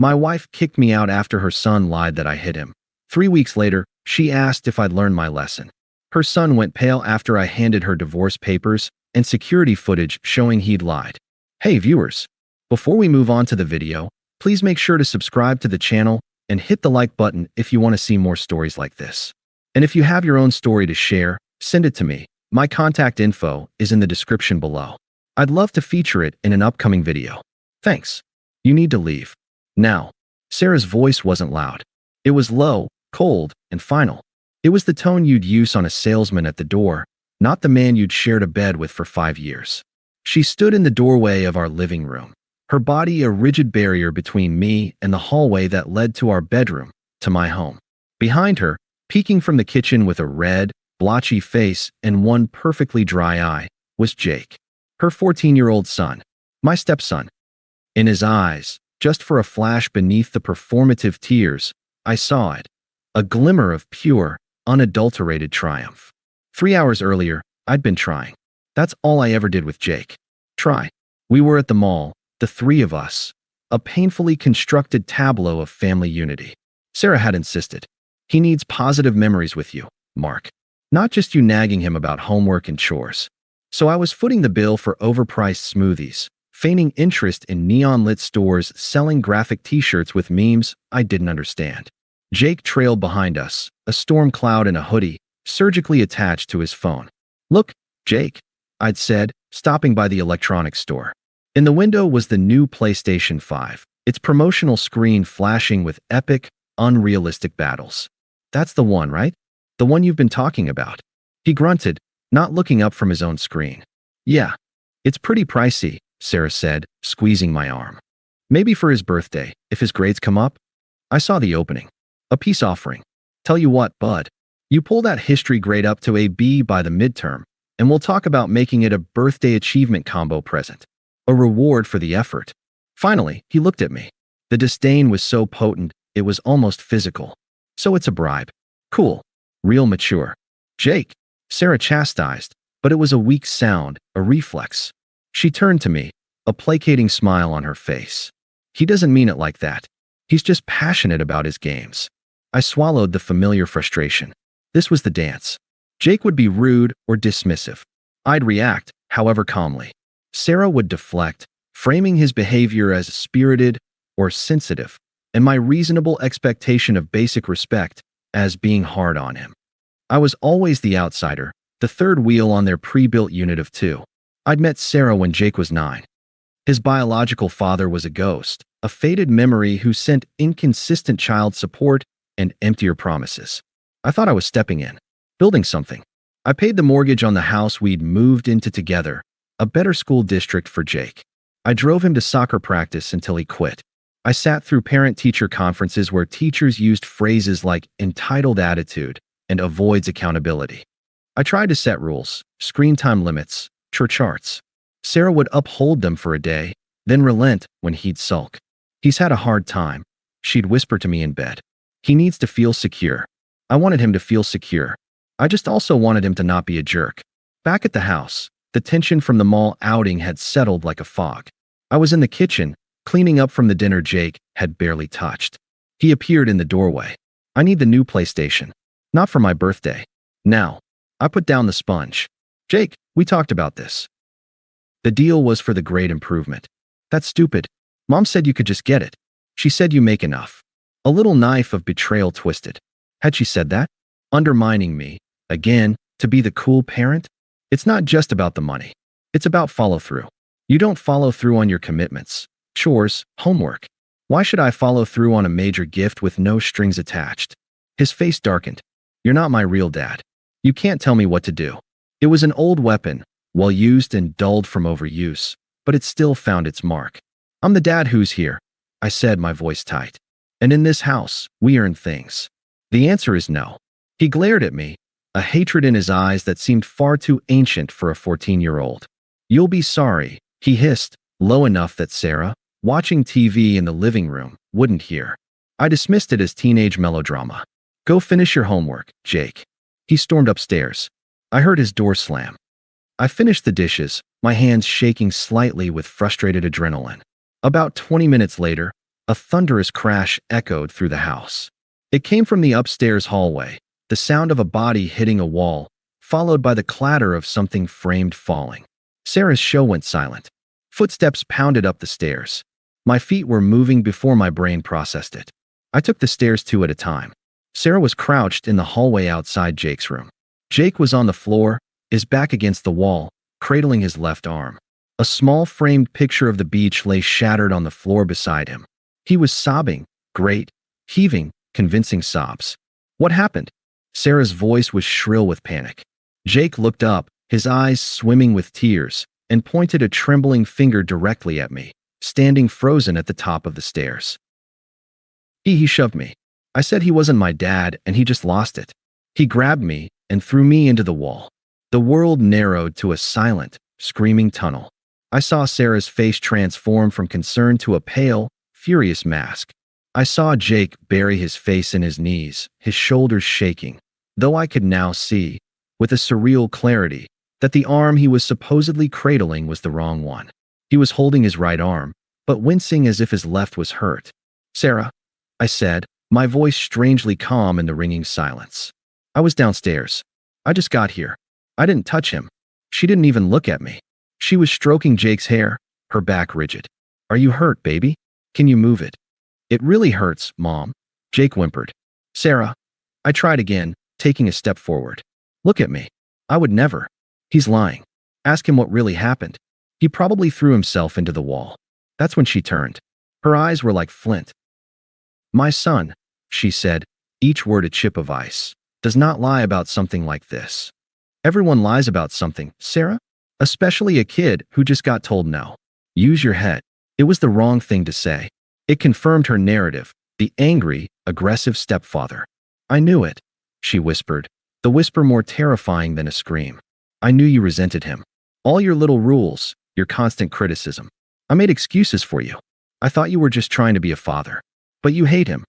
My wife kicked me out after her son lied that I hit him. 3 weeks later, she asked if I'd learned my lesson. Her son went pale after I handed her divorce papers and security footage showing he'd lied. Hey viewers, before we move on to the video, please make sure to subscribe to the channel and hit the like button if you want to see more stories like this. And if you have your own story to share, send it to me. My contact info is in the description below. I'd love to feature it in an upcoming video. Thanks. You need to leave. Now. Sarah's voice wasn't loud. It was low, cold, and final. It was the tone you'd use on a salesman at the door, not the man you'd shared a bed with for 5 years. She stood in the doorway of our living room, her body a rigid barrier between me and the hallway that led to our bedroom, to my home. Behind her, peeking from the kitchen with a red, blotchy face and one perfectly dry eye, was Jake, her 14-year-old son, my stepson. In his eyes, just for a flash beneath the performative tears, I saw it, a glimmer of pure, unadulterated triumph. 3 hours earlier, I'd been trying. That's all I ever did with Jake. Try. We were at the mall, the three of us, a painfully constructed tableau of family unity. Sarah had insisted. He needs positive memories with you, Mark. Not just you nagging him about homework and chores. So I was footing the bill for overpriced smoothies, feigning interest in neon-lit stores selling graphic t-shirts with memes I didn't understand. Jake trailed behind us, a storm cloud in a hoodie, surgically attached to his phone. Look, Jake, I'd said, stopping by the electronics store. In the window was the new PlayStation 5, its promotional screen flashing with epic, unrealistic battles. That's the one, right? The one you've been talking about. He grunted, not looking up from his own screen. Yeah. It's pretty pricey, Sarah said, squeezing my arm. Maybe for his birthday, if his grades come up? I saw the opening. A peace offering. Tell you what, bud. You pull that history grade up to a B by the midterm, and we'll talk about making it a birthday achievement combo present. A reward for the effort. Finally, he looked at me. The disdain was so potent, it was almost physical. So it's a bribe. Cool. Real mature. Jake, Sarah chastised, but it was a weak sound, a reflex. She turned to me, a placating smile on her face. He doesn't mean it like that. He's just passionate about his games. I swallowed the familiar frustration. This was the dance. Jake would be rude or dismissive. I'd react, however calmly. Sarah would deflect, framing his behavior as spirited or sensitive, and my reasonable expectation of basic respect as being hard on him. I was always the outsider, the third wheel on their pre-built unit of 2. I'd met Sarah when Jake was 9. His biological father was a ghost, a faded memory who sent inconsistent child support and emptier promises. I thought I was stepping in, building something. I paid the mortgage on the house we'd moved into together, a better school district for Jake. I drove him to soccer practice until he quit. I sat through parent-teacher conferences where teachers used phrases like entitled attitude and avoids accountability. I tried to set rules, screen time limits, charts. Sarah would uphold them for a day, then relent when he'd sulk. He's had a hard time, she'd whisper to me in bed. He needs to feel secure. I wanted him to feel secure. I just also wanted him to not be a jerk. Back at the house, the tension from the mall outing had settled like a fog. I was in the kitchen, cleaning up from the dinner Jake had barely touched. He appeared in the doorway. I need the new PlayStation. Not for my birthday. Now. I put down the sponge. Jake, we talked about this. The deal was for the grade improvement. That's stupid. Mom said you could just get it. She said you make enough. A little knife of betrayal twisted. Had she said that? Undermining me, again, to be the cool parent? It's not just about the money. It's about follow-through. You don't follow through on your commitments, chores, homework. Why should I follow through on a major gift with no strings attached? His face darkened. You're not my real dad. You can't tell me what to do. It was an old weapon, well used and dulled from overuse, but it still found its mark. I'm the dad who's here, I said, my voice tight. And in this house, we earn things. The answer is no. He glared at me, a hatred in his eyes that seemed far too ancient for a 14-year-old. You'll be sorry, he hissed, low enough that Sarah, watching TV in the living room, wouldn't hear. I dismissed it as teenage melodrama. Go finish your homework, Jake. He stormed upstairs. I heard his door slam. I finished the dishes, my hands shaking slightly with frustrated adrenaline. About 20 minutes later, A thunderous crash echoed through the house. It came from the upstairs hallway, the sound of a body hitting a wall, followed by the clatter of something framed falling. Sarah's show went silent. Footsteps pounded up the stairs. My feet were moving before my brain processed it. I took the stairs two at a time. Sarah was crouched in the hallway outside Jake's room. Jake was on the floor, his back against the wall, cradling his left arm. A small framed picture of the beach lay shattered on the floor beside him. He was sobbing, great, heaving, convincing sobs. What happened? Sarah's voice was shrill with panic. Jake looked up, his eyes swimming with tears, and pointed a trembling finger directly at me, standing frozen at the top of the stairs. He shoved me. I said he wasn't my dad and he just lost it. He grabbed me and threw me into the wall. The world narrowed to a silent, screaming tunnel. I saw Sarah's face transform from concern to a pale, furious mask. I saw Jake bury his face in his knees, his shoulders shaking, though I could now see, with a surreal clarity, that the arm he was supposedly cradling was the wrong one. He was holding his right arm, but wincing as if his left was hurt. "Sarah," I said, my voice strangely calm in the ringing silence. "I was downstairs. I just got here. I didn't touch him." She didn't even look at me. She was stroking Jake's hair, her back rigid. "Are you hurt, baby? Can you move it?" "It really hurts, Mom," Jake whimpered. "Sarah," I tried again, taking a step forward. "Look at me. I would never." "He's lying. Ask him what really happened. He probably threw himself into the wall." That's when she turned. Her eyes were like flint. "My son," she said, each word a chip of ice, "does not lie about something like this." "Everyone lies about something, Sarah? Especially a kid who just got told no. Use your head." It was the wrong thing to say. It confirmed her narrative, the angry, aggressive stepfather. "I knew it," she whispered, the whisper more terrifying than a scream. "I knew you resented him. All your little rules, your constant criticism. I made excuses for you. I thought you were just trying to be a father. But you hate him."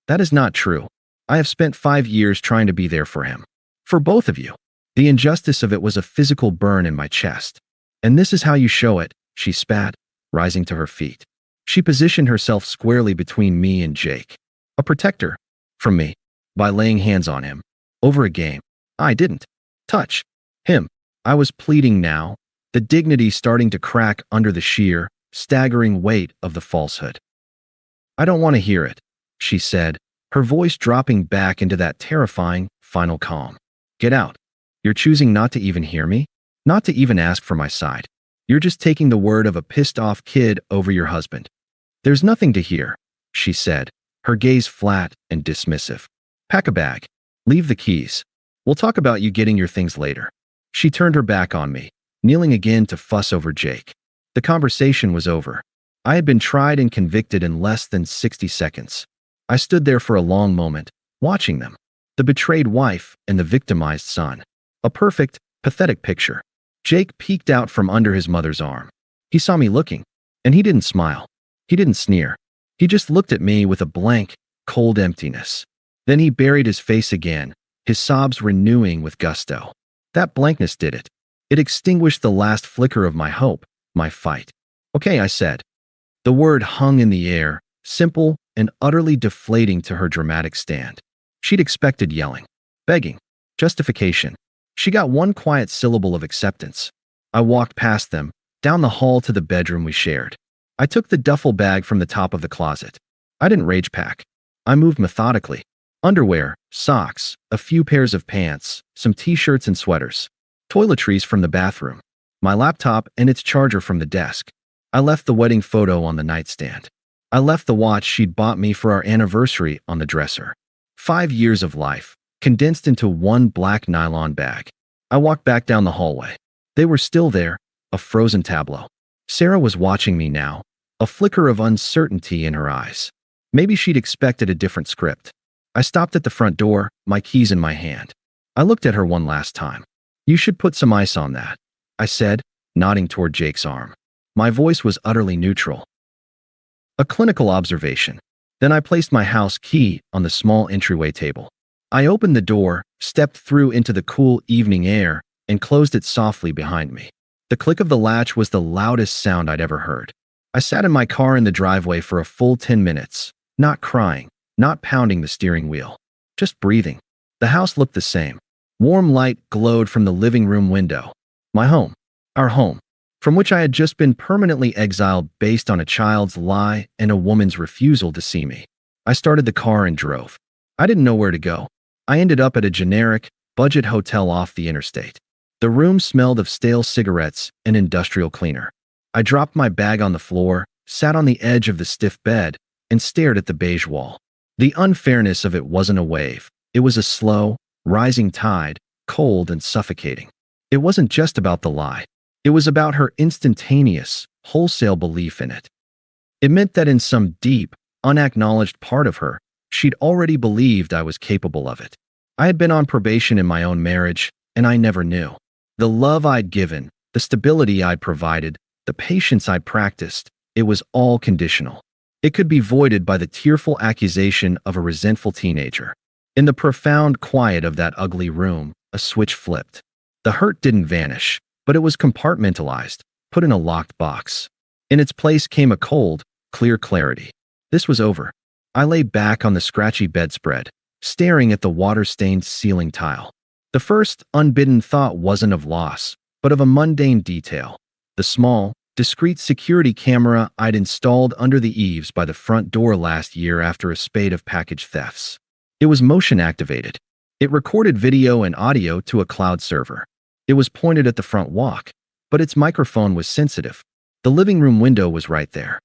"That is not true. I have spent 5 years trying to be there for him. For both of you." The injustice of it was a physical burn in my chest. "And this is how you show it," she spat, rising to her feet. She positioned herself squarely between me and Jake. A protector. From me. By laying hands on him. Over a game. I didn't touch him. I was pleading now, the dignity starting to crack under the sheer, staggering weight of the falsehood. "I don't want to hear it," she said, her voice dropping back into that terrifying, final calm. "Get out. You're choosing not to even hear me? Not to even ask for my side. You're just taking the word of a pissed-off kid over your husband." "There's nothing to hear," she said, her gaze flat and dismissive. "Pack a bag. Leave the keys. We'll talk about you getting your things later." She turned her back on me, kneeling again to fuss over Jake. The conversation was over. I had been tried and convicted in less than 60 seconds. I stood there for a long moment, watching them. The betrayed wife and the victimized son. A perfect, pathetic picture. Jake peeked out from under his mother's arm. He saw me looking, and he didn't smile. He didn't sneer. He just looked at me with a blank, cold emptiness. Then he buried his face again, his sobs renewing with gusto. That blankness did it. It extinguished the last flicker of my hope, my fight. "Okay," I said. The word hung in the air, simple and utterly deflating to her dramatic stand. She'd expected yelling, begging, justification. She got one quiet syllable of acceptance. I walked past them, down the hall to the bedroom we shared. I took the duffel bag from the top of the closet. I didn't rage pack. I moved methodically. Underwear, socks, a few pairs of pants, some t-shirts and sweaters. Toiletries from the bathroom. My laptop and its charger from the desk. I left the wedding photo on the nightstand. I left the watch she'd bought me for our anniversary on the dresser. 5 years of life, condensed into one black nylon bag. I walked back down the hallway. They were still there, a frozen tableau. Sarah was watching me now, a flicker of uncertainty in her eyes. Maybe she'd expected a different script. I stopped at the front door, my keys in my hand. I looked at her one last time. "You should put some ice on that," I said, nodding toward Jake's arm. My voice was utterly neutral. A clinical observation. Then I placed my house key on the small entryway table. I opened the door, stepped through into the cool evening air, and closed it softly behind me. The click of the latch was the loudest sound I'd ever heard. I sat in my car in the driveway for a full 10 minutes, not crying, not pounding the steering wheel, just breathing. The house looked the same. Warm light glowed from the living room window. My home, our home, from which I had just been permanently exiled based on a child's lie and a woman's refusal to see me. I started the car and drove. I didn't know where to go. I ended up at a generic, budget hotel off the interstate. The room smelled of stale cigarettes and industrial cleaner. I dropped my bag on the floor, sat on the edge of the stiff bed, and stared at the beige wall. The unfairness of it wasn't a wave. It was a slow, rising tide, cold and suffocating. It wasn't just about the lie. It was about her instantaneous, wholesale belief in it. It meant that in some deep, unacknowledged part of her, she'd already believed I was capable of it. I had been on probation in my own marriage, and I never knew. The love I'd given, the stability I'd provided, the patience I'd practiced, it was all conditional. It could be voided by the tearful accusation of a resentful teenager. In the profound quiet of that ugly room, a switch flipped. The hurt didn't vanish, but it was compartmentalized, put in a locked box. In its place came a cold, clear clarity. This was over. I lay back on the scratchy bedspread, staring at the water-stained ceiling tile. The first, unbidden thought wasn't of loss, but of a mundane detail. The small, discreet security camera I'd installed under the eaves by the front door last year after a spate of package thefts. It was motion-activated. It recorded video and audio to a cloud server. It was pointed at the front walk, but its microphone was sensitive. The living room window was right there.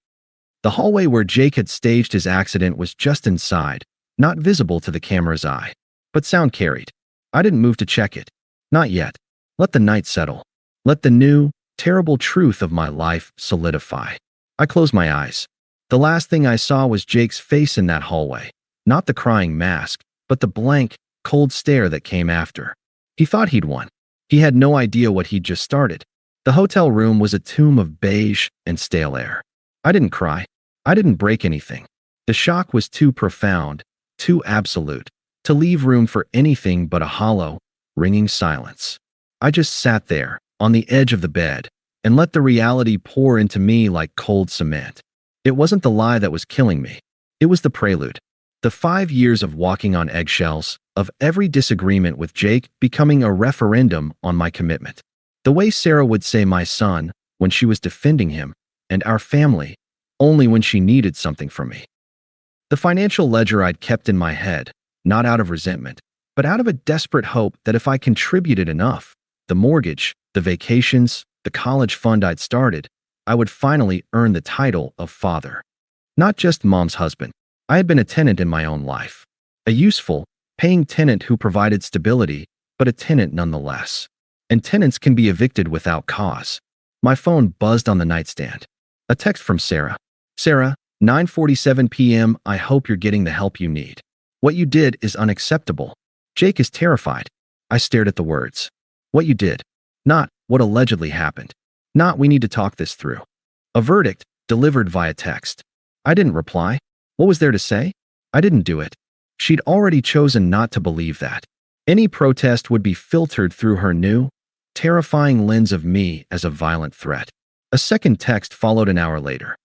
The hallway where Jake had staged his accident was just inside, not visible to the camera's eye. But sound carried. I didn't move to check it. Not yet. Let the night settle. Let the new, terrible truth of my life solidify. I closed my eyes. The last thing I saw was Jake's face in that hallway. Not the crying mask, but the blank, cold stare that came after. He thought he'd won. He had no idea what he'd just started. The hotel room was a tomb of beige and stale air. I didn't cry. I didn't break anything. The shock was too profound, too absolute, to leave room for anything but a hollow, ringing silence. I just sat there, on the edge of the bed, and let the reality pour into me like cold cement. It wasn't the lie that was killing me. It was the prelude. The 5 years of walking on eggshells, of every disagreement with Jake becoming a referendum on my commitment. The way Sarah would say my son when she was defending him, and our family, only when she needed something from me. The financial ledger I'd kept in my head, not out of resentment, but out of a desperate hope that if I contributed enough, the mortgage, the vacations, the college fund I'd started, I would finally earn the title of father. Not just mom's husband. I had been a tenant in my own life. A useful, paying tenant who provided stability, but a tenant nonetheless. And tenants can be evicted without cause. My phone buzzed on the nightstand. A text from Sarah. Sarah, 9:47 p.m. I hope you're getting the help you need. What you did is unacceptable. Jake is terrified. I stared at the words. What you did. Not what allegedly happened. Not we need to talk this through. A verdict, delivered via text. I didn't reply. What was there to say? I didn't do it. She'd already chosen not to believe that. Any protest would be filtered through her new, terrifying lens of me as a violent threat. A second text followed an hour later.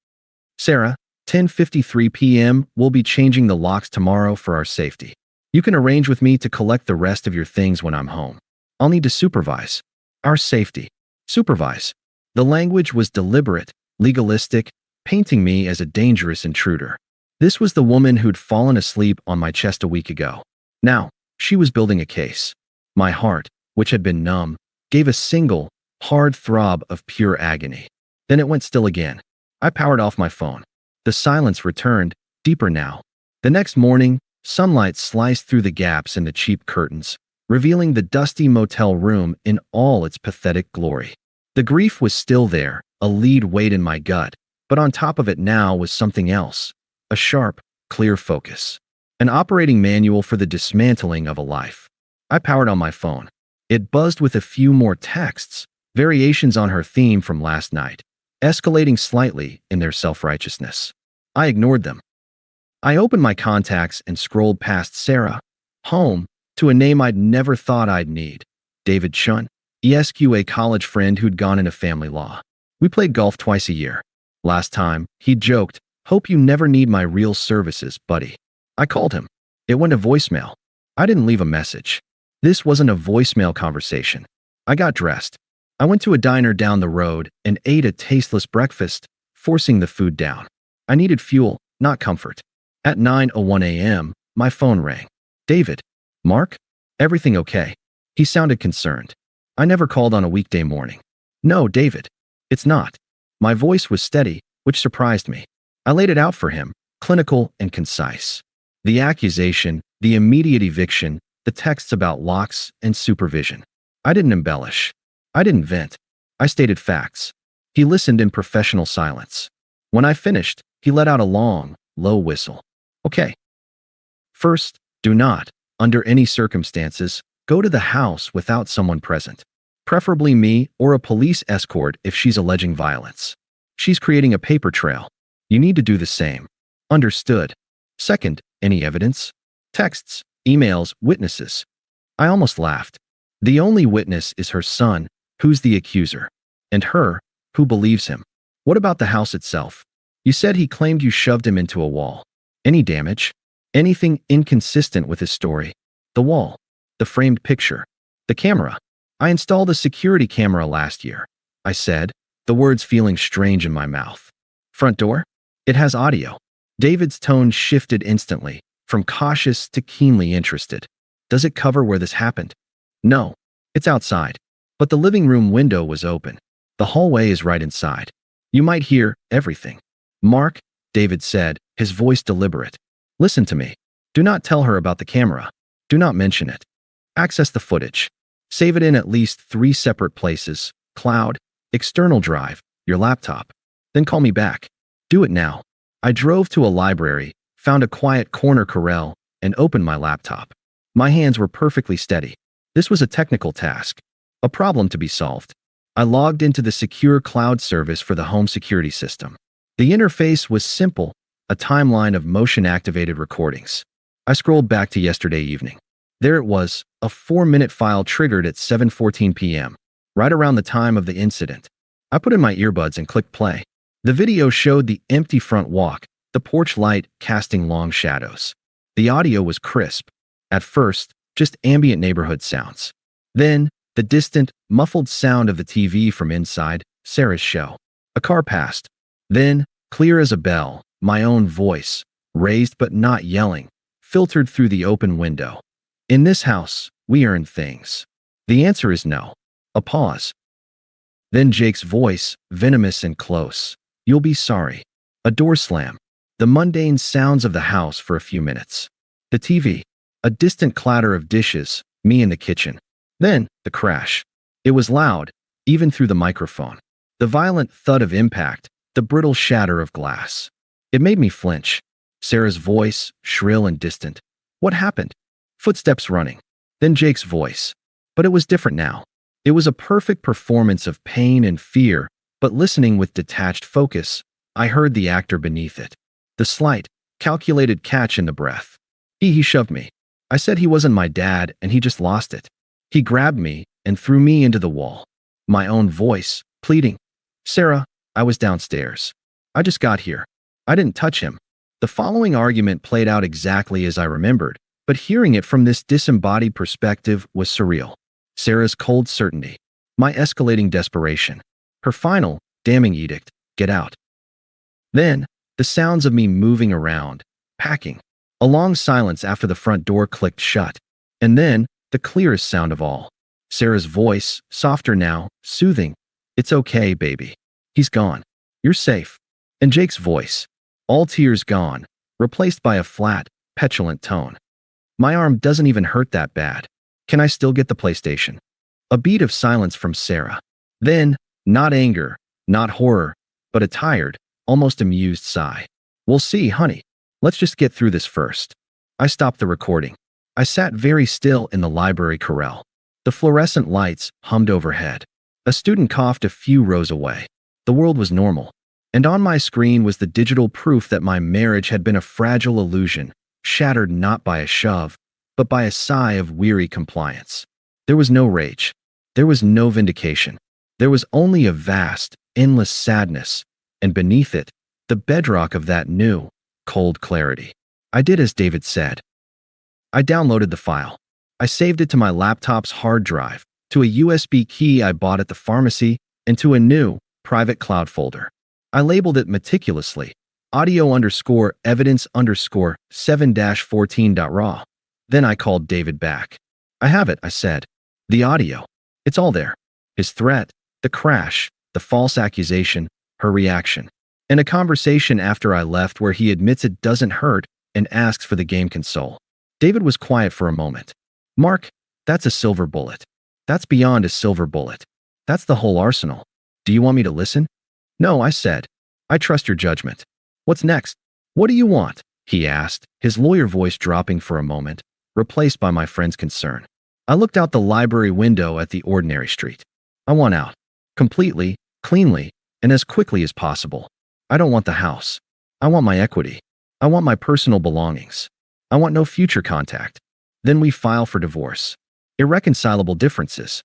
Sarah, 10:53 p.m. We'll be changing the locks tomorrow for our safety. You can arrange with me to collect the rest of your things when I'm home. I'll need to supervise. Our safety. Supervise. The language was deliberate, legalistic, painting me as a dangerous intruder. This was the woman who'd fallen asleep on my chest a week ago. Now, she was building a case. My heart, which had been numb, gave a single, hard throb of pure agony. Then it went still again. I powered off my phone. The silence returned, deeper now. The next morning, sunlight sliced through the gaps in the cheap curtains, revealing the dusty motel room in all its pathetic glory. The grief was still there, a lead weight in my gut, but on top of it now was something else. A sharp, clear focus. An operating manual for the dismantling of a life. I powered on my phone. It buzzed with a few more texts, variations on her theme from last night, escalating slightly in their self-righteousness. I ignored them. I opened my contacts and scrolled past Sarah, home, to a name I'd never thought I'd need. David Chun, ESQ, a college friend who'd gone into family law. We played golf twice a year. Last time, he joked, "Hope you never need my real services, buddy." I called him. It went to voicemail. I didn't leave a message. This wasn't a voicemail conversation. I got dressed. I went to a diner down the road and ate a tasteless breakfast, forcing the food down. I needed fuel, not comfort. At 9:01 a.m., my phone rang. "David." "Mark? Everything okay?" He sounded concerned. "I never called on a weekday morning." "No, David. It's not." My voice was steady, which surprised me. I laid it out for him, clinical and concise. The accusation, the immediate eviction, the texts about locks and supervision. I didn't embellish. I didn't vent. I stated facts. He listened in professional silence. When I finished, he let out a long, low whistle. "Okay. First, do not, under any circumstances, go to the house without someone present. Preferably me or a police escort if she's alleging violence. She's creating a paper trail. You need to do the same. Understood. Second, any evidence? Texts, emails, witnesses." I almost laughed. The only witness is her son, who's the accuser. And her, who believes him. What about the house itself? You said he claimed you shoved him into a wall. Any damage? Anything inconsistent with his story? The wall. The framed picture. The camera. "I installed a security camera last year," I said, the words feeling strange in my mouth. "Front door? It has audio." David's tone shifted instantly, from cautious to keenly interested. "Does it cover where this happened?" "No. It's outside. But the living room window was open. The hallway is right inside. You might hear everything." "Mark," David said, his voice deliberate. "Listen to me. Do not tell her about the camera. Do not mention it. Access the footage. Save it in at least 3 separate places: cloud, external drive, your laptop. Then call me back. Do it now." I drove to a library, found a quiet corner corral, and opened my laptop. My hands were perfectly steady. This was a technical task, a problem to be solved. I logged into the secure cloud service for the home security system. The interface was simple, a timeline of motion-activated recordings. I scrolled back to yesterday evening. There it was, a 4-minute file triggered at 7:14 p.m., right around the time of the incident. I put in my earbuds and clicked play. The video showed the empty front walk, the porch light casting long shadows. The audio was crisp. At first, just ambient neighborhood sounds. Then, the distant, muffled sound of the TV from inside, Sarah's show. A car passed. Then, clear as a bell, my own voice, raised but not yelling, filtered through the open window. "In this house, we earn things." The answer is no. A pause. Then Jake's voice, venomous and close. "You'll be sorry." A door slam. The mundane sounds of the house for a few minutes. The TV. A distant clatter of dishes, me in the kitchen. Then, the crash. It was loud, even through the microphone. The violent thud of impact, the brittle shatter of glass. It made me flinch. Sarah's voice, shrill and distant. "What happened?" Footsteps running. Then Jake's voice. But it was different now. It was a perfect performance of pain and fear, but listening with detached focus, I heard the actor beneath it. The slight, calculated catch in the breath. He shoved me. I said he wasn't my dad and he just lost it. He grabbed me and threw me into the wall. My own voice, pleading. "Sarah, I was downstairs. I just got here. I didn't touch him." The following argument played out exactly as I remembered, but hearing it from this disembodied perspective was surreal. Sarah's cold certainty. My escalating desperation. Her final, damning edict, "Get out." Then, the sounds of me moving around, packing. A long silence after the front door clicked shut. And then, the clearest sound of all. Sarah's voice, softer now, soothing. "It's okay, baby. He's gone. You're safe." And Jake's voice. All tears gone, replaced by a flat, petulant tone. "My arm doesn't even hurt that bad. Can I still get the PlayStation?" A beat of silence from Sarah. Then, not anger, not horror, but a tired, almost amused sigh. "We'll see, honey. Let's just get through this first." I stopped the recording. I sat very still in the library corral. The fluorescent lights hummed overhead. A student coughed a few rows away. The world was normal. And on my screen was the digital proof that my marriage had been a fragile illusion, shattered not by a shove, but by a sigh of weary compliance. There was no rage. There was no vindication. There was only a vast, endless sadness, and beneath it, the bedrock of that new, cold clarity. I did as David said. I downloaded the file. I saved it to my laptop's hard drive, to a USB key I bought at the pharmacy, and to a new, private cloud folder. I labeled it meticulously, audio_evidence_7-14.raw. Then I called David back. I have it, I said. The audio. It's all there. His threat, the crash, the false accusation, her reaction. And a conversation after I left where he admits it doesn't hurt and asks for the game console. David was quiet for a moment. Mark, that's a silver bullet. That's beyond a silver bullet. That's the whole arsenal. Do you want me to listen? No, I said. I trust your judgment. What's next? What do you want? He asked, his lawyer voice dropping for a moment, replaced by my friend's concern. I looked out the library window at the ordinary street. I want out. Completely, cleanly, and as quickly as possible. I don't want the house. I want my equity. I want my personal belongings. I want no future contact. Then we file for divorce. Irreconcilable differences.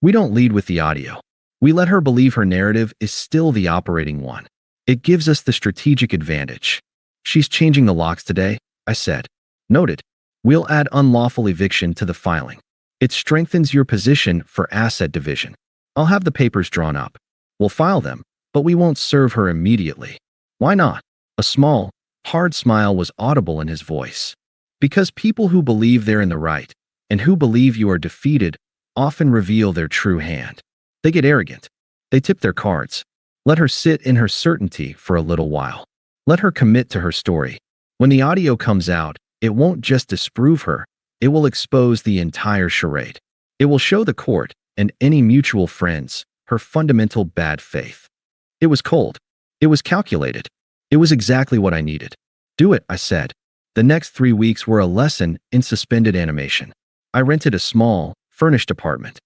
We don't lead with the audio. We let her believe her narrative is still the operating one. It gives us the strategic advantage. She's changing the locks today, I said. Noted. We'll add unlawful eviction to the filing. It strengthens your position for asset division. I'll have the papers drawn up. We'll file them, but we won't serve her immediately. Why not? A small, hard smile was audible in his voice. Because people who believe they're in the right and who believe you are defeated often reveal their true hand. They get arrogant. They tip their cards. Let her sit in her certainty for a little while. Let her commit to her story. When the audio comes out, it won't just disprove her, it will expose the entire charade. It will show the court and any mutual friends her fundamental bad faith. It was cold. It was calculated. It was exactly what I needed. Do it, I said. The next 3 weeks were a lesson in suspended animation. I rented a small, furnished apartment.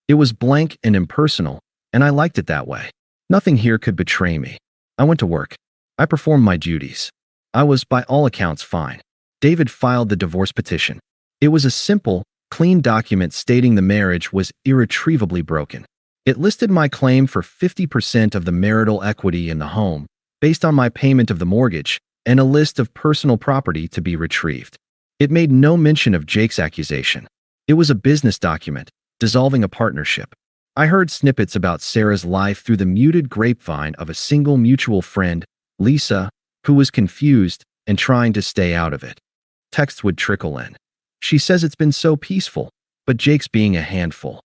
It was blank and impersonal, and I liked it that way. Nothing here could betray me. I went to work. I performed my duties. I was, by all accounts, fine. David filed the divorce petition. It was a simple, clean document stating the marriage was irretrievably broken. It listed my claim for 50% of the marital equity in the home, based on my payment of the mortgage, and a list of personal property to be retrieved. It made no mention of Jake's accusation. It was a business document, dissolving a partnership. I heard snippets about Sarah's life through the muted grapevine of a single mutual friend, Lisa, who was confused and trying to stay out of it. Texts would trickle in. She says it's been so peaceful, but Jake's being a handful.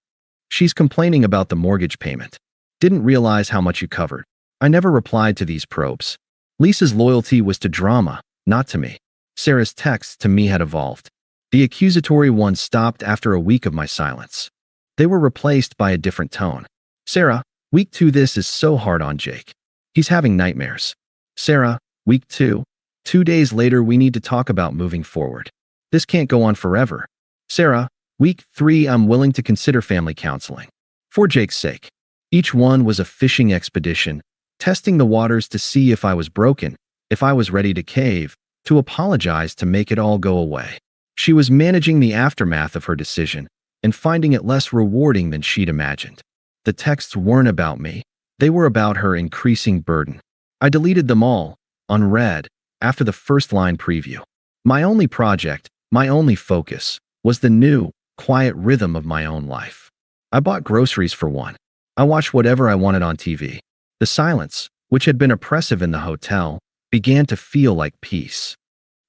She's complaining about the mortgage payment. Didn't realize how much you covered. I never replied to these probes. Lisa's loyalty was to drama, not to me. Sarah's texts to me had evolved. The accusatory ones stopped after a week of my silence. They were replaced by a different tone. Sarah, week 2, this is so hard on Jake. He's having nightmares. Sarah, week 2. 2 days later, we need to talk about moving forward. This can't go on forever. Sarah, week 3, I'm willing to consider family counseling. For Jake's sake. Each one was a fishing expedition, testing the waters to see if I was broken, if I was ready to cave, to apologize to make it all go away. She was managing the aftermath of her decision and finding it less rewarding than she'd imagined. The texts weren't about me. They were about her increasing burden. I deleted them all, unread, after the first line preview. My only project, my only focus, was the new, quiet rhythm of my own life. I bought groceries for one. I watched whatever I wanted on TV. The silence, which had been oppressive in the hotel, began to feel like peace.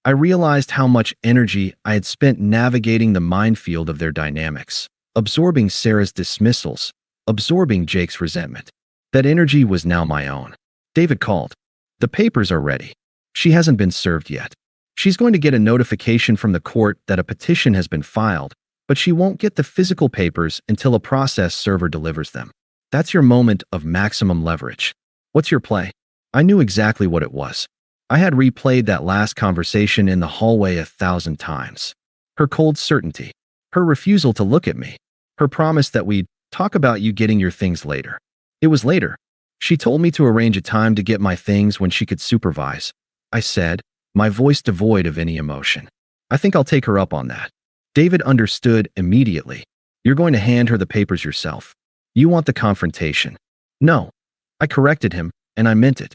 I realized how much energy I had spent navigating the minefield of their dynamics, absorbing Sarah's dismissals, absorbing Jake's resentment. That energy was now my own. David called. The papers are ready. She hasn't been served yet. She's going to get a notification from the court that a petition has been filed, but she won't get the physical papers until a process server delivers them. That's your moment of maximum leverage. What's your play? I knew exactly what it was. I had replayed that last conversation in the hallway 1,000 times. Her cold certainty. Her refusal to look at me. Her promise that we'd talk about you getting your things later. It was later. She told me to arrange a time to get my things when she could supervise. I said, my voice devoid of any emotion. I think I'll take her up on that. David understood immediately. You're going to hand her the papers yourself. You want the confrontation. No. I corrected him, and I meant it.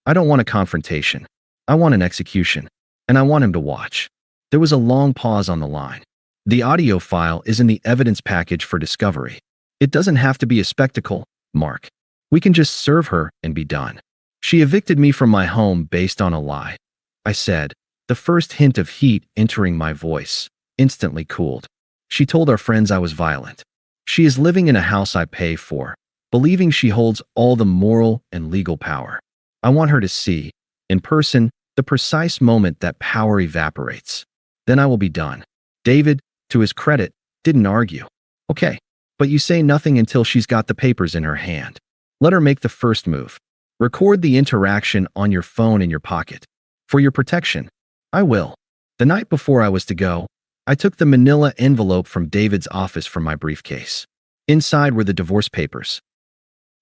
I don't want a confrontation. I want an execution, and I want him to watch. There was a long pause on the line. The audio file is in the evidence package for discovery. It doesn't have to be a spectacle, Mark. We can just serve her and be done. She evicted me from my home based on a lie, I said, the first hint of heat entering my voice, instantly cooled. She told our friends I was violent. She is living in a house I pay for, believing she holds all the moral and legal power. I want her to see, in person, the precise moment that power evaporates. Then I will be done. David, to his credit, didn't argue. Okay, but you say nothing until she's got the papers in her hand. Let her make the first move. Record the interaction on your phone in your pocket. For your protection, I will. The night before I was to go, I took the manila envelope from David's office from my briefcase. Inside were the divorce papers.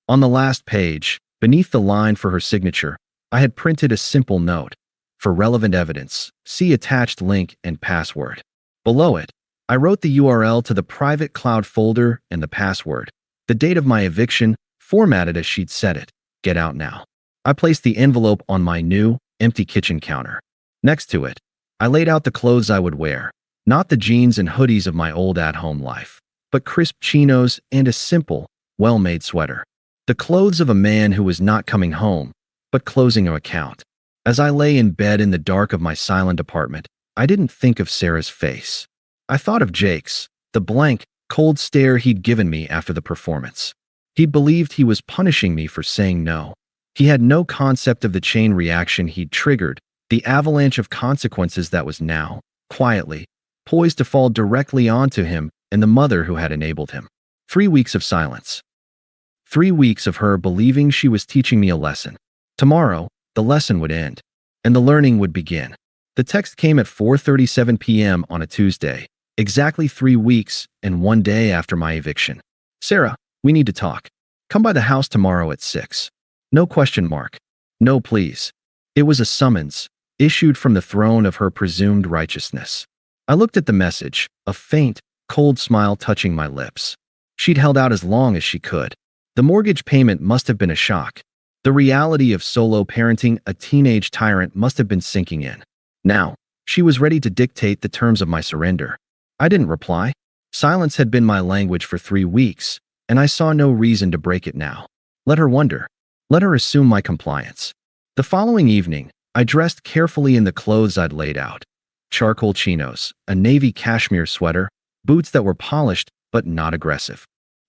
On the last page, beneath the line for her signature, I had printed a simple note. For relevant evidence, see attached link and password. Below it, I wrote the URL to the private cloud folder and the password. The date of my eviction, formatted as she'd said it. Get out now. I placed the envelope on my new, empty kitchen counter. Next to it, I laid out the clothes I would wear. Not the jeans and hoodies of my old at-home life, but crisp chinos and a simple, well-made sweater. The clothes of a man who was not coming home, but closing an account. As I lay in bed in the dark of my silent apartment, I didn't think of Sarah's face. I thought of Jake's, the blank, cold stare he'd given me after the performance. He'd believed he was punishing me for saying no. He had no concept of the chain reaction he'd triggered, the avalanche of consequences that was now, quietly, poised to fall directly onto him and the mother who had enabled him. 3 weeks of silence. 3 weeks of her believing she was teaching me a lesson. Tomorrow, the lesson would end, and the learning would begin. The text came at 4:37 p.m. on a Tuesday, exactly 3 weeks and 1 day after my eviction. Sarah, we need to talk. Come by the house tomorrow at 6. No question mark. No, please. It was a summons, issued from the throne of her presumed righteousness. I looked at the message, a faint, cold smile touching my lips. She'd held out as long as she could. The mortgage payment must have been a shock. The reality of solo parenting a teenage tyrant must have been sinking in. Now, she was ready to dictate the terms of my surrender. I didn't reply. Silence had been my language for 3 weeks, and I saw no reason to break it now. Let her wonder. Let her assume my compliance. The following evening, I dressed carefully in the clothes I'd laid out. Charcoal chinos, a navy cashmere sweater, boots that were polished but not aggressive.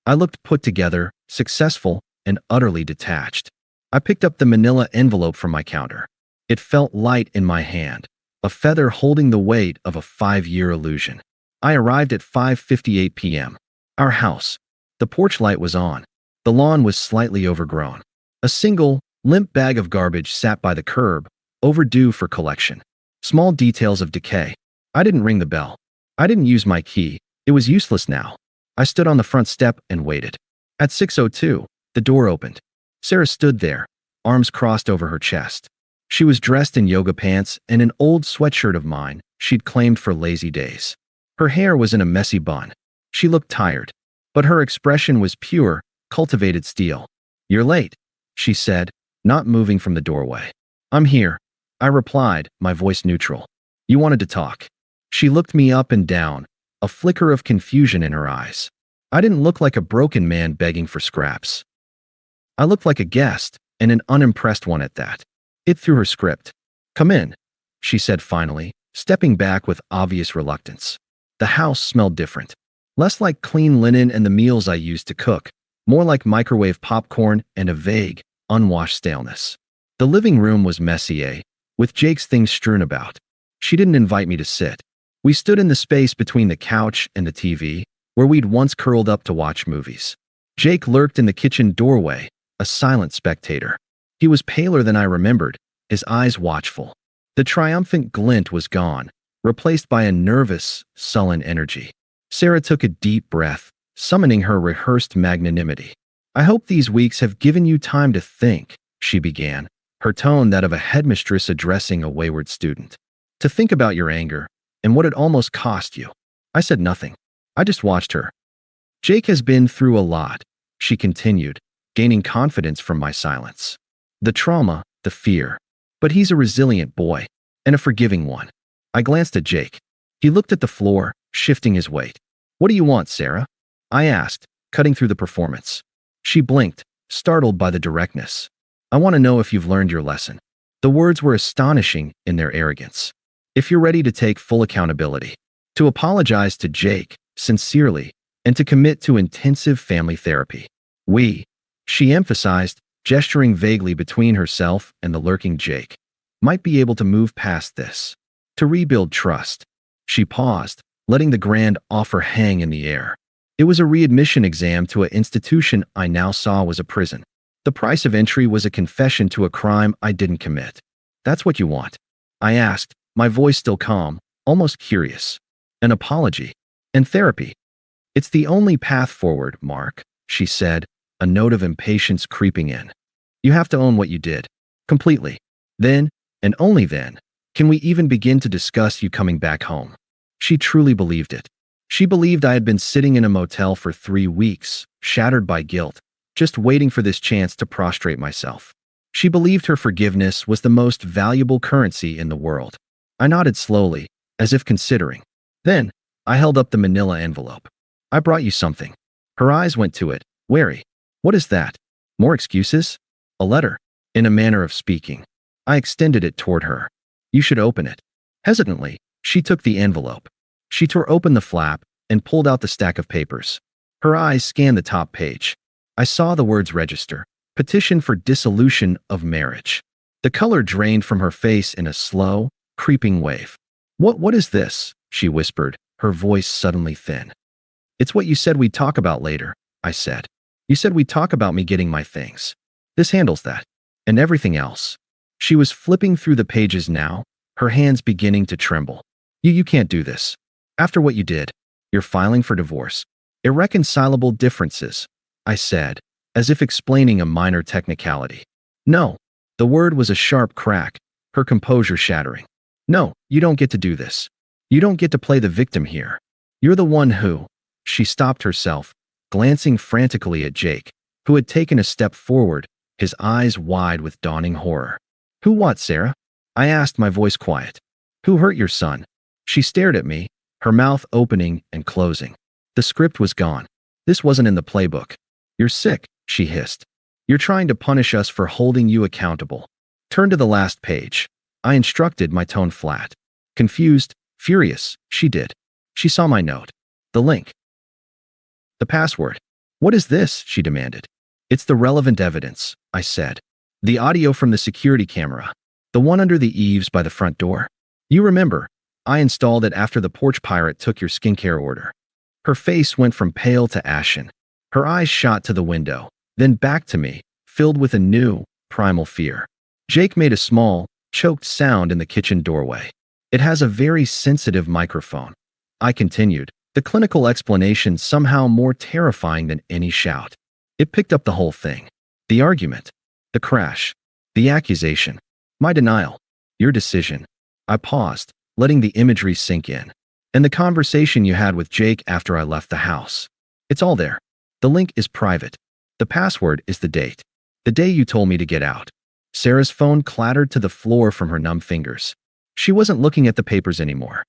I looked put together, successful, and utterly detached. I picked up the manila envelope from my counter. It felt light in my hand, a feather holding the weight of a 5-year illusion. I arrived at 5:58 p.m. Our house. The porch light was on. The lawn was slightly overgrown. A single, limp bag of garbage sat by the curb, overdue for collection. Small details of decay. I didn't ring the bell. I didn't use my key. It was useless now. I stood on the front step and waited. At 6:02, the door opened. Sarah stood there, arms crossed over her chest. She was dressed in yoga pants and an old sweatshirt of mine she'd claimed for lazy days. Her hair was in a messy bun. She looked tired, but her expression was pure, cultivated steel. "You're late," she said, not moving from the doorway. "I'm here," I replied, my voice neutral. "You wanted to talk." She looked me up and down, a flicker of confusion in her eyes. I didn't look like a broken man begging for scraps. I looked like a guest, and an unimpressed one at that. It threw her script. "Come in," she said finally, stepping back with obvious reluctance. The house smelled different. Less like clean linen and the meals I used to cook, more like microwave popcorn and a vague, unwashed staleness. The living room was messy, with Jake's things strewn about. She didn't invite me to sit. We stood in the space between the couch and the TV, where we'd once curled up to watch movies. Jake lurked in the kitchen doorway, a silent spectator. He was paler than I remembered, his eyes watchful. The triumphant glint was gone, replaced by a nervous, sullen energy. Sarah took a deep breath, summoning her rehearsed magnanimity. "I hope these weeks have given you time to think," she began, her tone that of a headmistress addressing a wayward student. "To think about your anger, and what it almost cost you." I said nothing. I just watched her. "Jake has been through a lot," she continued, gaining confidence from my silence. The trauma, the fear. But he's a resilient boy, and a forgiving one. I glanced at Jake. He looked at the floor, shifting his weight. What do you want, Sarah? I asked, cutting through the performance. She blinked, startled by the directness. I want to know if you've learned your lesson. The words were astonishing in their arrogance. If you're ready to take full accountability, to apologize to Jake, sincerely, and to commit to intensive family therapy. She emphasized, gesturing vaguely between herself and the lurking Jake, might be able to move past this. To rebuild trust. She paused, letting the grand offer hang in the air. It was a readmission exam to an institution I now saw was a prison. The price of entry was a confession to a crime I didn't commit. That's what you want? I asked, my voice still calm, almost curious. An apology. And therapy. It's the only path forward, Mark, she said, a note of impatience creeping in. You have to own what you did. Completely. Then, and only then, can we even begin to discuss you coming back home. She truly believed it. She believed I had been sitting in a motel for 3 weeks, shattered by guilt, just waiting for this chance to prostrate myself. She believed her forgiveness was the most valuable currency in the world. I nodded slowly, as if considering. Then, I held up the manila envelope. I brought you something. Her eyes went to it, wary. What is that? More excuses? A letter. In a manner of speaking. I extended it toward her. You should open it. Hesitantly, she took the envelope. She tore open the flap and pulled out the stack of papers. Her eyes scanned the top page. I saw the words register. Petition for dissolution of marriage. The color drained from her face in a slow, creeping wave. What is this? She whispered, her voice suddenly thin. It's what you said we'd talk about later, I said. You said we'd talk about me getting my things. This handles that. And everything else. She was flipping through the pages now, her hands beginning to tremble. You can't do this. After what you did, you're filing for divorce. Irreconcilable differences, I said, as if explaining a minor technicality. No. The word was a sharp crack, her composure shattering. No, you don't get to do this. You don't get to play the victim here. You're the one who… She stopped herself, glancing frantically at Jake, who had taken a step forward, his eyes wide with dawning horror. Who what, Sarah? I asked, my voice quiet. Who hurt your son? She stared at me, her mouth opening and closing. The script was gone. This wasn't in the playbook. You're sick, she hissed. You're trying to punish us for holding you accountable. Turn to the last page. I instructed, my tone flat. Confused, furious, she did. She saw my note. The link. The password. What is this? She demanded. It's the relevant evidence, I said. The audio from the security camera. The one under the eaves by the front door. You remember, I installed it after the porch pirate took your skincare order. Her face went from pale to ashen. Her eyes shot to the window, then back to me, filled with a new, primal fear. Jake made a small, choked sound in the kitchen doorway. It has a very sensitive microphone. I continued, the clinical explanation somehow more terrifying than any shout. It picked up the whole thing. The argument. The crash. The accusation. My denial. Your decision. I paused, letting the imagery sink in. And the conversation you had with Jake after I left the house. It's all there. The link is private. The password is the date. The day you told me to get out. Sarah's phone clattered to the floor from her numb fingers. She wasn't looking at the papers anymore.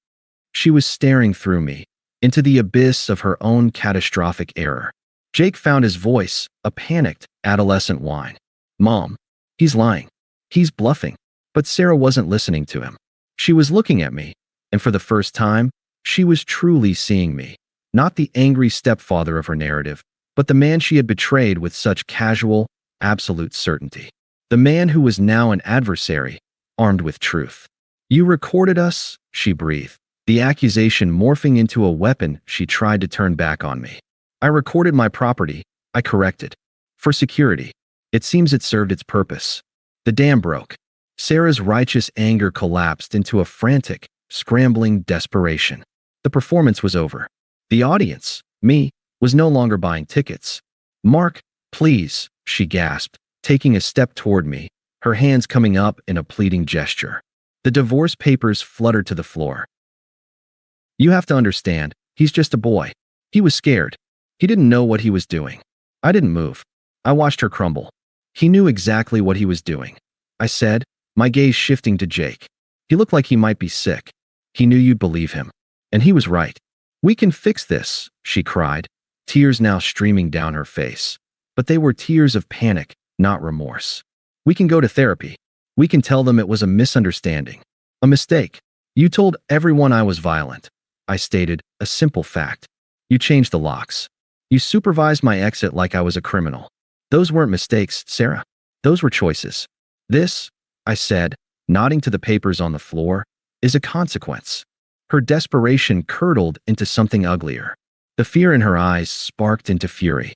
She was staring through me, into the abyss of her own catastrophic error. Jake found his voice, a panicked, adolescent whine. Mom, he's lying. He's bluffing. But Sarah wasn't listening to him. She was looking at me, and for the first time, she was truly seeing me. Not the angry stepfather of her narrative, but the man she had betrayed with such casual, absolute certainty. The man who was now an adversary, armed with truth. You recorded us, she breathed, the accusation morphing into a weapon she tried to turn back on me. I recorded my property, I corrected. For security. It seems it served its purpose. The dam broke. Sarah's righteous anger collapsed into a frantic, scrambling desperation. The performance was over. The audience, me, was no longer buying tickets. Mark, please, she gasped, taking a step toward me, her hands coming up in a pleading gesture. The divorce papers fluttered to the floor. You have to understand, he's just a boy. He was scared. He didn't know what he was doing. I didn't move. I watched her crumble. He knew exactly what he was doing, I said, my gaze shifting to Jake. He looked like he might be sick. He knew you'd believe him. And he was right. We can fix this, she cried, tears now streaming down her face. But they were tears of panic, not remorse. We can go to therapy. We can tell them it was a misunderstanding. A mistake. You told everyone I was violent. I stated, a simple fact. You changed the locks. You supervised my exit like I was a criminal. Those weren't mistakes, Sarah. Those were choices. This, I said, nodding to the papers on the floor, is a consequence. Her desperation curdled into something uglier. The fear in her eyes sparked into fury.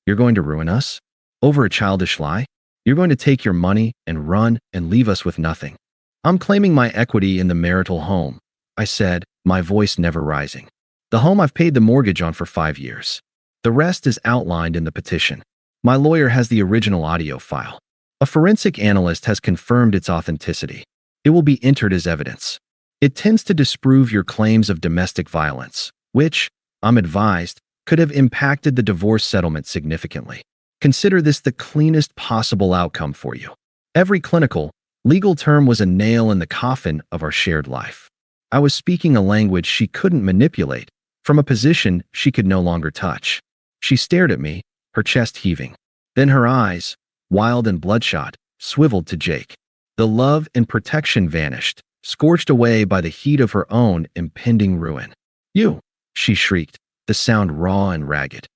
You're going to ruin us? Over a childish lie? You're going to take your money and run and leave us with nothing. I'm claiming my equity in the marital home, I said, my voice never rising. The home I've paid the mortgage on for 5 years. The rest is outlined in the petition. My lawyer has the original audio file. A forensic analyst has confirmed its authenticity. It will be entered as evidence. It tends to disprove your claims of domestic violence, which, I'm advised, could have impacted the divorce settlement significantly. Consider this the cleanest possible outcome for you. Every clinical, legal term was a nail in the coffin of our shared life. I was speaking a language she couldn't manipulate, from a position she could no longer touch. She stared at me, her chest heaving. Then her eyes, wild and bloodshot, swiveled to Jake. The love and protection vanished, scorched away by the heat of her own impending ruin. You, she shrieked, the sound raw and ragged.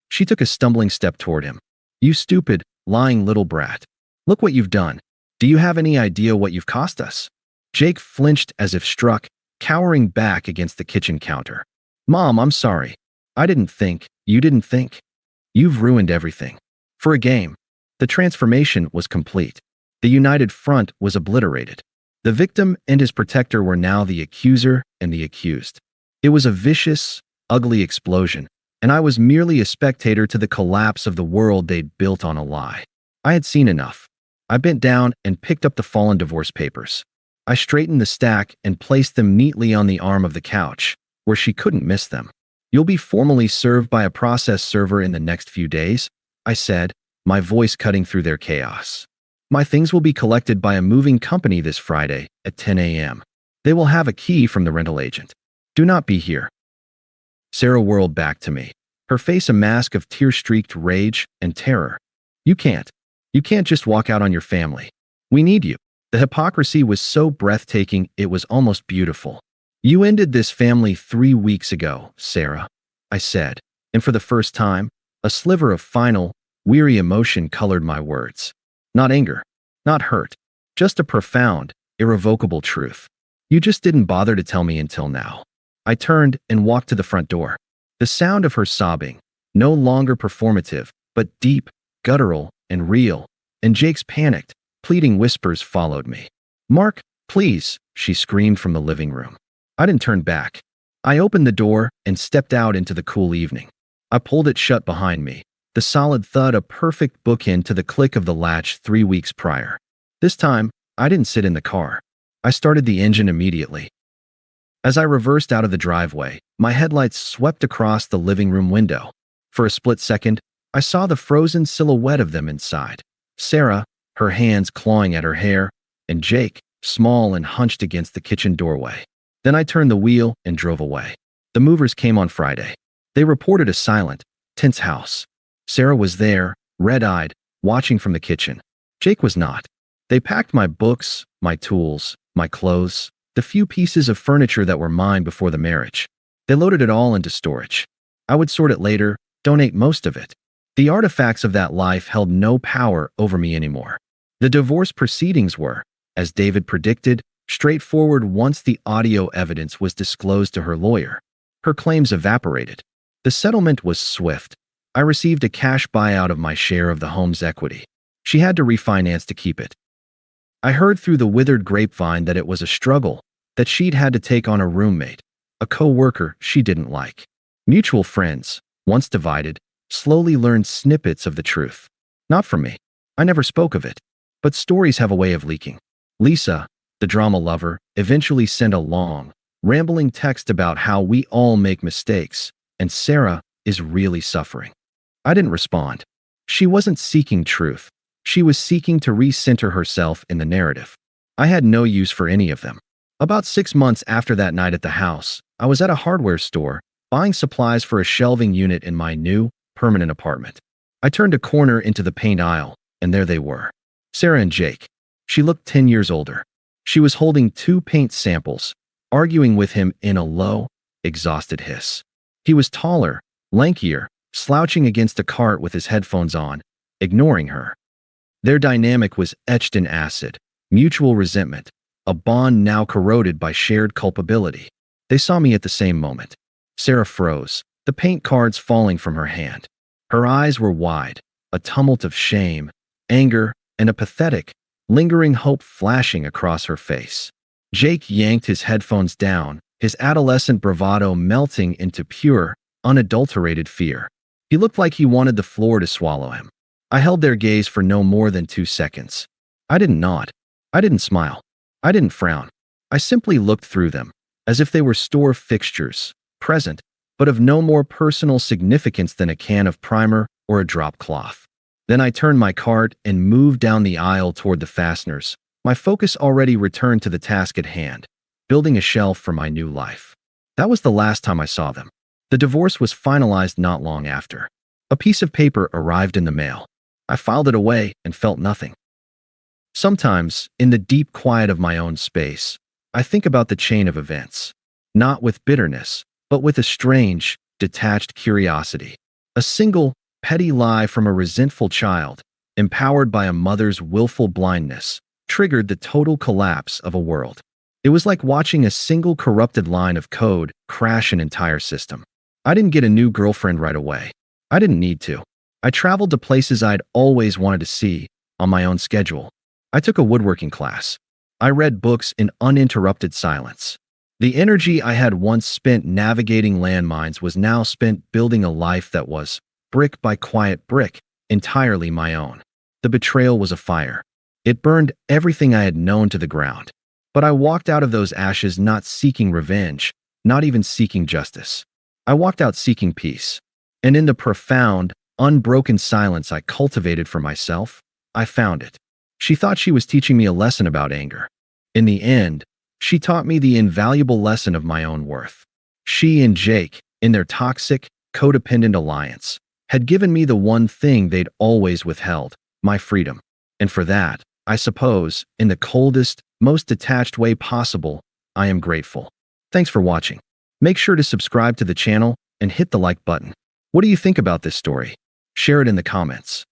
She took a stumbling step toward him. You stupid, lying little brat. Look what you've done. Do you have any idea what you've cost us? Jake flinched as if struck, cowering back against the kitchen counter. Mom, I'm sorry. I didn't think. You didn't think. You've ruined everything. For a game. The transformation was complete. The united front was obliterated. The victim and his protector were now the accuser and the accused. It was a vicious, ugly explosion, and I was merely a spectator to the collapse of the world they'd built on a lie. I had seen enough. I bent down and picked up the fallen divorce papers. I straightened the stack and placed them neatly on the arm of the couch, where she couldn't miss them. You'll be formally served by a process server in the next few days, I said, my voice cutting through their chaos. My things will be collected by a moving company this Friday at 10 a.m. They will have a key from the rental agent. Do not be here. Sarah whirled back to me, her face a mask of tear-streaked rage and terror. You can't just walk out on your family. We need you. The hypocrisy was so breathtaking it was almost beautiful. You ended this family 3 weeks ago, Sarah, I said, and for the first time, a sliver of final, weary emotion colored my words. Not anger, not hurt, just a profound, irrevocable truth. You just didn't bother to tell me until now. I turned and walked to the front door. The sound of her sobbing, no longer performative, but deep, guttural, and real, and Jake's panicked, pleading whispers followed me. Mark, please, she screamed from the living room. I didn't turn back. I opened the door and stepped out into the cool evening. I pulled it shut behind me, the solid thud a perfect bookend to the click of the latch 3 weeks prior. This time, I didn't sit in the car. I started the engine immediately. As I reversed out of the driveway, my headlights swept across the living room window. For a split second, I saw the frozen silhouette of them inside. Sarah, her hands clawing at her hair, and Jake, small and hunched against the kitchen doorway. Then I turned the wheel and drove away. The movers came on Friday. They reported a silent, tense house. Sarah was there, red-eyed, watching from the kitchen. Jake was not. They packed my books, my tools, my clothes, the few pieces of furniture that were mine before the marriage. They loaded it all into storage. I would sort it later, donate most of it. The artifacts of that life held no power over me anymore. The divorce proceedings were, as David predicted, straightforward once the audio evidence was disclosed to her lawyer. Her claims evaporated. The settlement was swift. I received a cash buyout of my share of the home's equity. She had to refinance to keep it. I heard through the withered grapevine that it was a struggle, that she'd had to take on a roommate, a co-worker she didn't like. Mutual friends, once divided, slowly learned snippets of the truth. Not from me. I never spoke of it. But stories have a way of leaking. Lisa, the drama lover, eventually sent a long, rambling text about how we all make mistakes, and Sarah is really suffering. I didn't respond. She wasn't seeking truth. She was seeking to recenter herself in the narrative. I had no use for any of them. About 6 months after that night at the house, I was at a hardware store, buying supplies for a shelving unit in my new, permanent apartment. I turned a corner into the paint aisle, and there they were. Sarah and Jake. She looked 10 years older. She was holding 2 paint samples, arguing with him in a low, exhausted hiss. He was taller, lankier, slouching against a cart with his headphones on, ignoring her. Their dynamic was etched in acid, mutual resentment, a bond now corroded by shared culpability. They saw me at the same moment. Sarah froze, the paint cards falling from her hand. Her eyes were wide, a tumult of shame, anger, and a pathetic, lingering hope flashing across her face. Jake yanked his headphones down, his adolescent bravado melting into pure, unadulterated fear. He looked like he wanted the floor to swallow him. I held their gaze for no more than 2 seconds. I didn't nod. I didn't smile. I didn't frown. I simply looked through them, as if they were store fixtures, present, but of no more personal significance than a can of primer or a drop cloth. Then I turned my cart and moved down the aisle toward the fasteners, my focus already returned to the task at hand, building a shelf for my new life. That was the last time I saw them. The divorce was finalized not long after. A piece of paper arrived in the mail. I filed it away and felt nothing. Sometimes, in the deep quiet of my own space, I think about the chain of events, not with bitterness, but with a strange, detached curiosity. A single, petty lie from a resentful child, empowered by a mother's willful blindness, triggered the total collapse of a world. It was like watching a single corrupted line of code crash an entire system. I didn't get a new girlfriend right away. I didn't need to. I traveled to places I'd always wanted to see, on my own schedule. I took a woodworking class. I read books in uninterrupted silence. The energy I had once spent navigating landmines was now spent building a life that was, brick by quiet brick, entirely my own. The betrayal was a fire. It burned everything I had known to the ground. But I walked out of those ashes not seeking revenge, not even seeking justice. I walked out seeking peace. And in the profound, unbroken silence I cultivated for myself, I found it. She thought she was teaching me a lesson about anger. In the end, she taught me the invaluable lesson of my own worth. She and Jake, in their toxic, codependent alliance, had given me the one thing they'd always withheld, my freedom. And for that, I suppose, in the coldest, most detached way possible, I am grateful. Thanks for watching. Make sure to subscribe to the channel and hit the like button. What do you think about this story? Share it in the comments.